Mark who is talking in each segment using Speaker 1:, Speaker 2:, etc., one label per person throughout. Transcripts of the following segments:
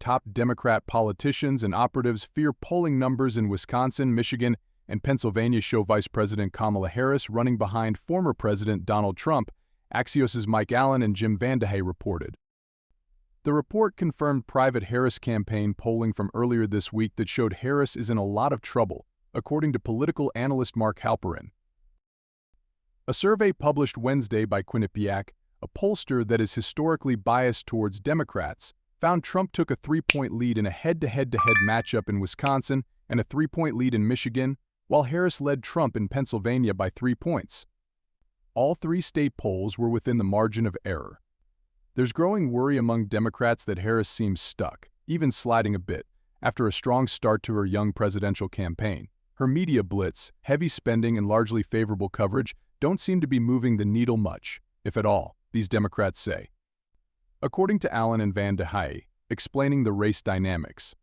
Speaker 1: top Democrat politicians and operatives fear polling numbers in Wisconsin, Michigan, and Pennsylvania show Vice President Kamala Harris running behind former President Donald Trump, Axios's Mike Allen and Jim Vandehey reported. The report confirmed private Harris campaign polling from earlier this week that showed Harris is in a lot of trouble, according to political analyst Mark Halperin. A survey published Wednesday by Quinnipiac, a pollster that is historically biased towards Democrats, found Trump took a 3-point lead in a head-to-head matchup in Wisconsin and a 3-point lead in Michigan, while Harris led Trump in Pennsylvania by 3 points. All 3 state polls were within the margin of error. There's growing worry among Democrats that Harris seems stuck, even sliding a bit, after a strong start to her young presidential campaign. Her media blitz, heavy spending, and largely favorable coverage don't seem to be moving the needle much, if at all, these Democrats say. According to Allen and Vandehey, explaining the race dynamics,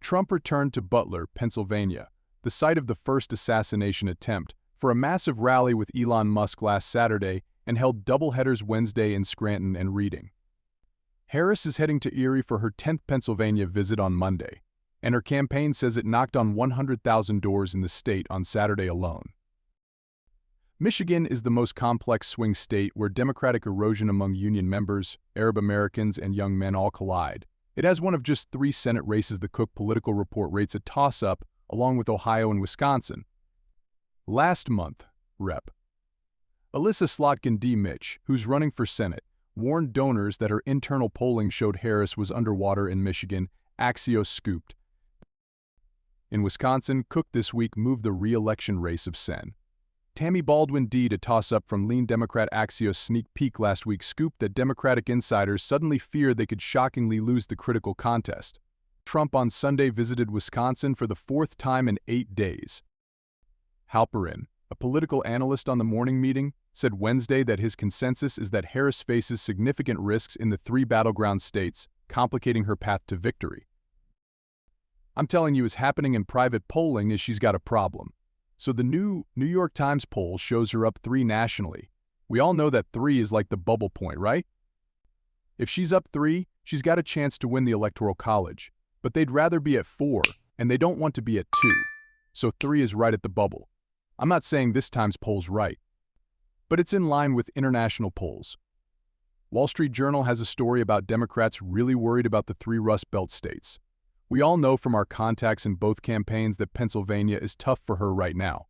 Speaker 1: Trump returned to Butler, Pennsylvania, the site of the first assassination attempt, for a massive rally with Elon Musk last Saturday and held doubleheaders Wednesday in Scranton and Reading. Harris is heading to Erie for her 10th Pennsylvania visit on Monday, and her campaign says it knocked on 100,000 doors in the state on Saturday alone. Michigan is the most complex swing state where Democratic erosion among union members, Arab Americans, and young men all collide. It has one of just 3 Senate races the Cook Political Report rates a toss-up, along with Ohio and Wisconsin. Last month, Rep. Alyssa Slotkin D. Mitch, who's running for Senate, warned donors that her internal polling showed Harris was underwater in Michigan, Axios scooped. In Wisconsin, Cook this week moved the re-election race of Sen. Tammy Baldwin D. to toss-up from lean Democrat Axios sneak peek last week scooped that Democratic insiders suddenly fear they could shockingly lose the critical contest. Trump on Sunday visited Wisconsin for the 4th time in 8 days. Halperin, a political analyst on the morning meeting, said Wednesday that his consensus is that Harris faces significant risks in the 3 battleground states, complicating her path to victory. "I'm telling you, is happening in private polling is she's got a problem. So the new New York Times poll shows her up 3 nationally. We all know that 3 is like the bubble point, right? If she's up 3, she's got a chance to win the Electoral College, but they'd rather be at 4, and they don't want to be at 2. So 3 is right at the bubble. I'm not saying this time's poll's right, but it's in line with international polls." Wall Street Journal has a story about Democrats really worried about the 3 Rust Belt states. We all know from our contacts in both campaigns that Pennsylvania is tough for her right now.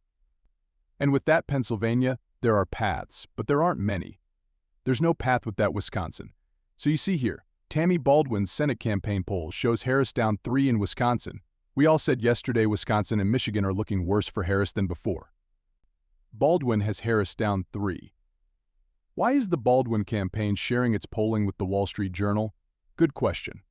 Speaker 1: And with that Pennsylvania, there are paths, but there aren't many. There's no path with that Wisconsin. So you see here, Tammy Baldwin's Senate campaign poll shows Harris down 3 in Wisconsin. We all said yesterday Wisconsin and Michigan are looking worse for Harris than before. Baldwin has Harris down 3. Why is the Baldwin campaign sharing its polling with the Wall Street Journal? Good question.